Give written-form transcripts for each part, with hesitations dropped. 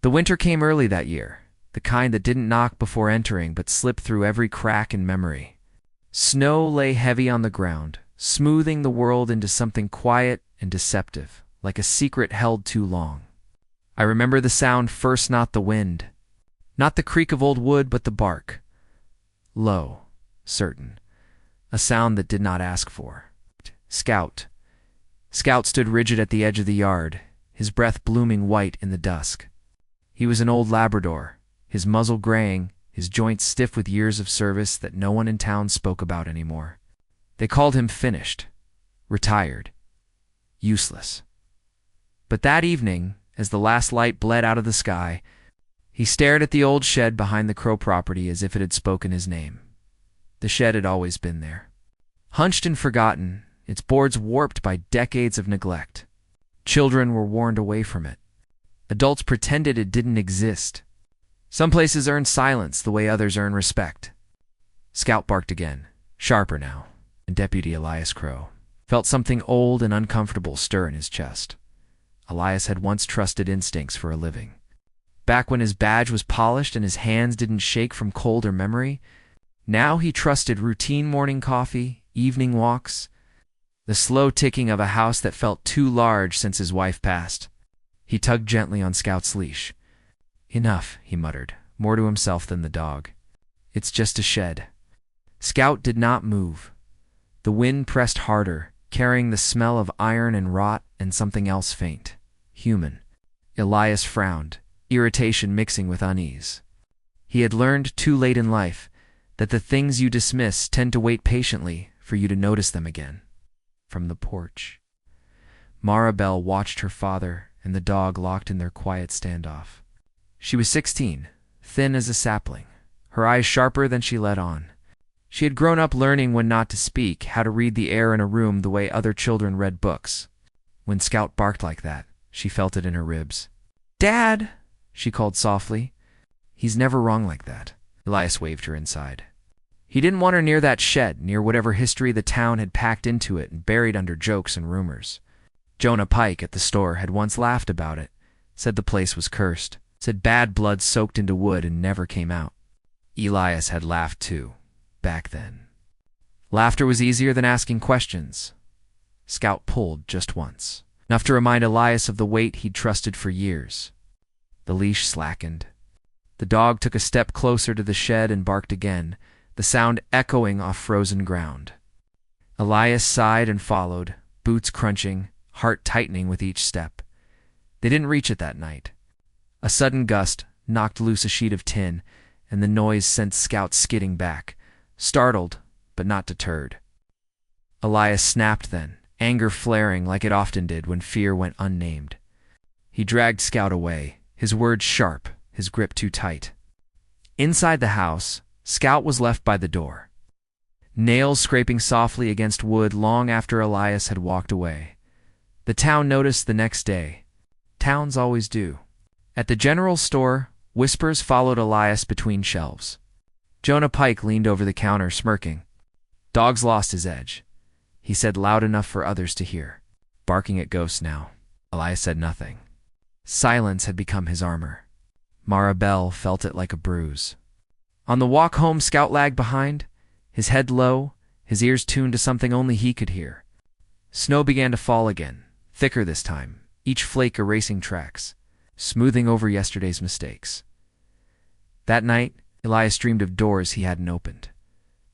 The winter came early that year, the kind that didn't knock before entering but slipped through every crack in memory. Snow lay heavy on the ground, smoothing the world into something quiet and deceptive, like a secret held too long. I remember the sound first, not the wind, not the creak of old wood, but the bark. Low, certain, a sound that did not ask for. Scout. Scout stood rigid at the edge of the yard, his breath blooming white in the dusk. He was an old Labrador, his muzzle graying, his joints stiff with years of service that no one in town spoke about anymore. They called him finished, retired, useless. But that evening, as the last light bled out of the sky, he stared at the old shed behind the Crow property as if it had spoken his name. The shed had always been there. Hunched and forgotten, its boards warped by decades of neglect. Children were warned away from it. Adults pretended it didn't exist. Some places earn silence the way others earn respect. Scout barked again, sharper now, and Deputy Elias Crow felt something old and uncomfortable stir in his chest. Elias had once trusted instincts for a living. Back when his badge was polished and his hands didn't shake from cold or memory, now he trusted routine morning coffee, evening walks, the slow ticking of a house that felt too large since his wife passed. He tugged gently on Scout's leash. "Enough," he muttered, more to himself than the dog. "It's just a shed." Scout did not move. The wind pressed harder, carrying the smell of iron and rot and something else faint, human. Elias frowned, irritation mixing with unease. He had learned too late in life that the things you dismiss tend to wait patiently for you to notice them again. From the porch, Marabelle watched her father and the dog locked in their quiet standoff. She was 16, thin as a sapling, her eyes sharper than she let on. She had grown up learning when not to speak, how to read the air in a room the way other children read books. When Scout barked like that, she felt it in her ribs. "Dad!" she called softly. "He's never wrong like that." Elias waved her inside. He didn't want her near that shed, near whatever history the town had packed into it and buried under jokes and rumors. Jonah Pike at the store had once laughed about it, said the place was cursed, said bad blood soaked into wood and never came out. Elias had laughed too, back then. Laughter was easier than asking questions. Scout pulled just once, enough to remind Elias of the weight he'd trusted for years. The leash slackened. The dog took a step closer to the shed and barked again, the sound echoing off frozen ground. Elias sighed and followed, boots crunching, heart tightening with each step. They didn't reach it that night. A sudden gust knocked loose a sheet of tin, and the noise sent Scout skidding back, startled but not deterred. Elias snapped then, anger flaring like it often did when fear went unnamed. He dragged Scout away, his words sharp, his grip too tight. Inside the house, Scout was left by the door, nails scraping softly against wood long after Elias had walked away. The town noticed the next day. Towns always do. At the general store, whispers followed Elias between shelves. Jonah Pike leaned over the counter, smirking. "Dog's lost his edge," he said loud enough for others to hear. "Barking at ghosts now." Elias said nothing. Silence had become his armor. Marabelle felt it like a bruise. On the walk home, Scout lagged behind, his head low, his ears tuned to something only he could hear. Snow began to fall again, thicker this time, each flake erasing tracks, smoothing over yesterday's mistakes. That night, Elias dreamed of doors he hadn't opened.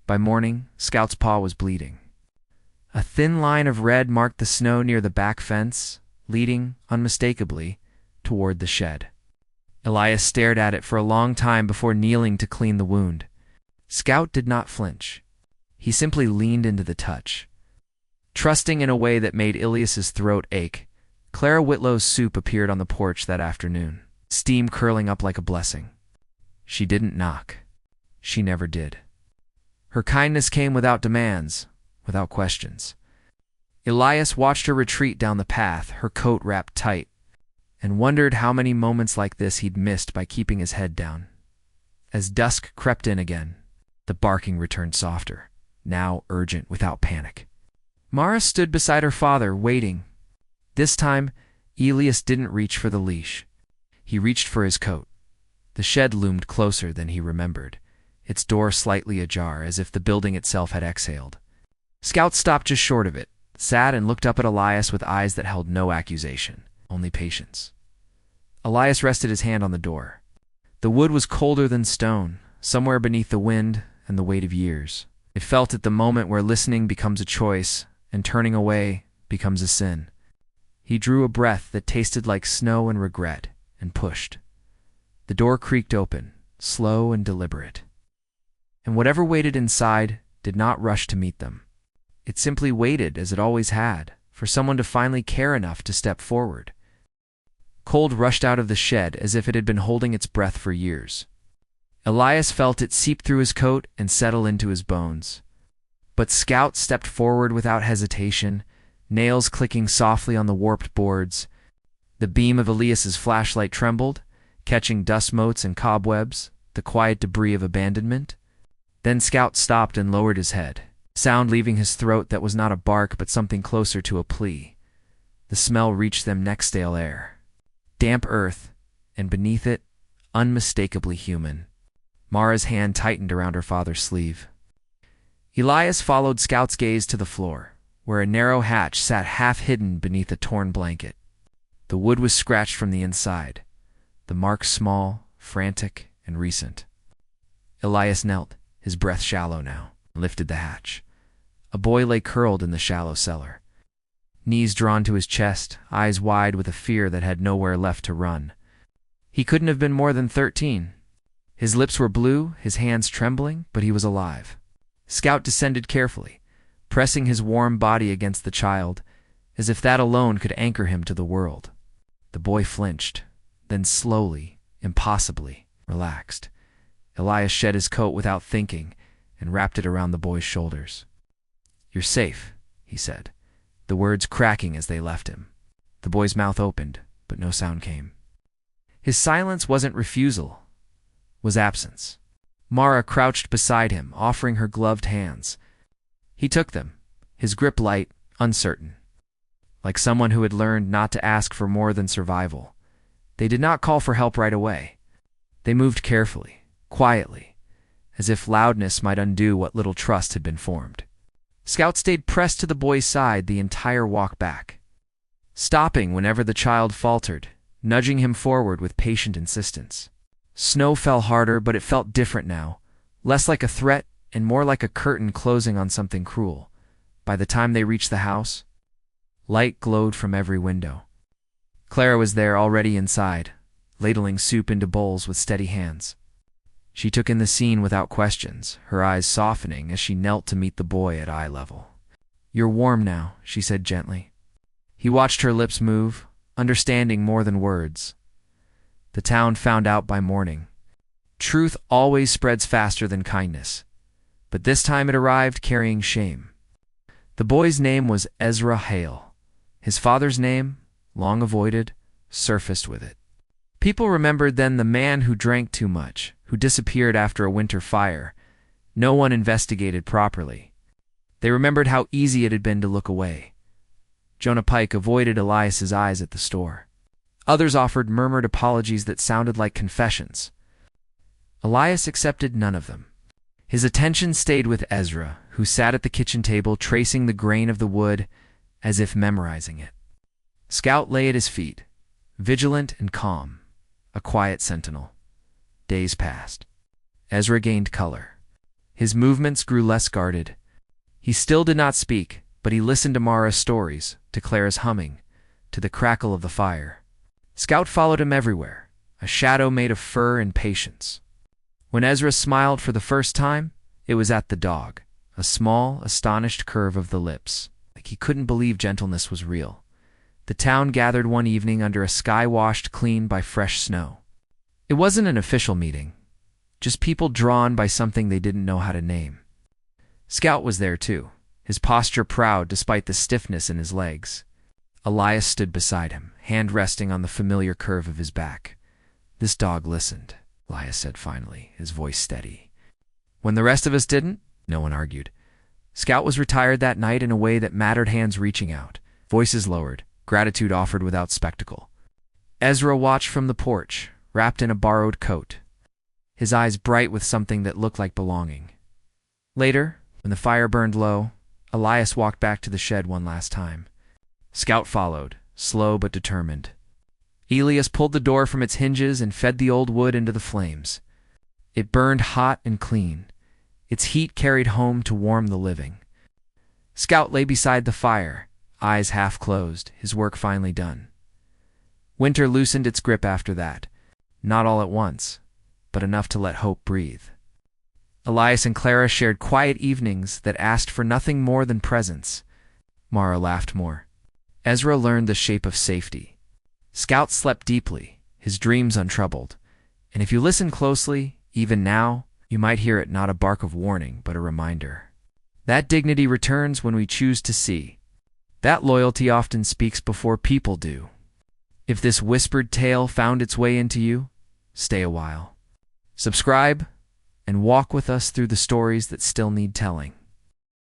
By morning, Scout's paw was bleeding. A thin line of red marked the snow near the back fence, leading, unmistakably, toward the shed. Elias stared at it for a long time before kneeling to clean the wound. Scout did not flinch. He simply leaned into the touch. Trusting in a way that made Elias's throat ache, Clara Whitlow's soup appeared on the porch that afternoon, steam curling up like a blessing. She didn't knock. She never did. Her kindness came without demands, without questions. Elias watched her retreat down the path, her coat wrapped tight, and wondered how many moments like this he'd missed by keeping his head down. As dusk crept in again, the barking returned softer, now urgent without panic. Mara stood beside her father, waiting. This time, Elias didn't reach for the leash. He reached for his coat. The shed loomed closer than he remembered, its door slightly ajar, as if the building itself had exhaled. Scout stopped just short of it, sat and looked up at Elias with eyes that held no accusation, only patience. Elias rested his hand on the door. The wood was colder than stone, somewhere beneath the wind and the weight of years. It felt at the moment where listening becomes a choice and turning away becomes a sin. He drew a breath that tasted like snow and regret, and pushed. The door creaked open, slow and deliberate. And whatever waited inside did not rush to meet them. It simply waited, as it always had, for someone to finally care enough to step forward. Cold rushed out of the shed as if it had been holding its breath for years. Elias felt it seep through his coat and settle into his bones. But Scout stepped forward without hesitation, nails clicking softly on the warped boards. The beam of Elias's flashlight trembled, catching dust motes and cobwebs, the quiet debris of abandonment. Then Scout stopped and lowered his head, sound leaving his throat that was not a bark but something closer to a plea. The smell reached them neck-stale air. Damp earth, and beneath it, unmistakably human. Mara's hand tightened around her father's sleeve. Elias followed Scout's gaze to the floor, where a narrow hatch sat half-hidden beneath a torn blanket. The wood was scratched from the inside, the marks small, frantic, and recent. Elias knelt, his breath shallow now, and lifted the hatch. A boy lay curled in the shallow cellar, knees drawn to his chest, eyes wide with a fear that had nowhere left to run. He couldn't have been more than 13. His lips were blue, his hands trembling, but he was alive. Scout descended carefully, pressing his warm body against the child, as if that alone could anchor him to the world. The boy flinched, then slowly, impossibly, relaxed. Elias shed his coat without thinking and wrapped it around the boy's shoulders. "You're safe," he said, the words cracking as they left him. The boy's mouth opened, but no sound came. His silence wasn't refusal, was absence. Mara crouched beside him, offering her gloved hands. He took them, his grip light, uncertain, like someone who had learned not to ask for more than survival. They did not call for help right away. They moved carefully, quietly, as if loudness might undo what little trust had been formed. Scout stayed pressed to the boy's side the entire walk back, stopping whenever the child faltered, nudging him forward with patient insistence. Snow fell harder, but it felt different now, less like a threat and more like a curtain closing on something cruel. By the time they reached the house, light glowed from every window. Clara was there already inside, ladling soup into bowls with steady hands. She took in the scene without questions, her eyes softening as she knelt to meet the boy at eye level. "You're warm now," she said gently. He watched her lips move, understanding more than words. The town found out by morning. Truth always spreads faster than kindness, but this time it arrived carrying shame. The boy's name was Ezra Hale. His father's name, long avoided, surfaced with it. People remembered then the man who drank too much, who disappeared after a winter fire. No one investigated properly. They remembered how easy it had been to look away. Jonah Pike avoided Elias's eyes at the store. Others offered murmured apologies that sounded like confessions. Elias accepted none of them. His attention stayed with Ezra, who sat at the kitchen table tracing the grain of the wood as if memorizing it. Scout lay at his feet, vigilant and calm, a quiet sentinel. Days passed. Ezra gained color. His movements grew less guarded. He still did not speak, but he listened to Mara's stories, to Clara's humming, to the crackle of the fire. Scout followed him everywhere, a shadow made of fur and patience. When Ezra smiled for the first time, it was at the dog, a small, astonished curve of the lips, like he couldn't believe gentleness was real. The town gathered one evening under a sky washed clean by fresh snow. It wasn't an official meeting, just people drawn by something they didn't know how to name. Scout was there too, his posture proud despite the stiffness in his legs. Elias stood beside him, hand resting on the familiar curve of his back. "This dog listened," Elias said finally, his voice steady. "When the rest of us didn't," no one argued. Scout was retired that night in a way that mattered, hands reaching out, voices lowered, gratitude offered without spectacle. Ezra watched from the porch, wrapped in a borrowed coat, his eyes bright with something that looked like belonging. Later, when the fire burned low, Elias walked back to the shed one last time. Scout followed, slow but determined. Elias pulled the door from its hinges and fed the old wood into the flames. It burned hot and clean, its heat carried home to warm the living. Scout lay beside the fire, eyes half closed, his work finally done. Winter loosened its grip after that, not all at once, but enough to let hope breathe. Elias and Clara shared quiet evenings that asked for nothing more than presence. Mara laughed more. Ezra learned the shape of safety. Scout slept deeply, his dreams untroubled, and if you listen closely, even now, you might hear it not a bark of warning, but a reminder. That dignity returns when we choose to see. That loyalty often speaks before people do. If this whispered tale found its way into you, stay a while. Subscribe, and walk with us through the stories that still need telling.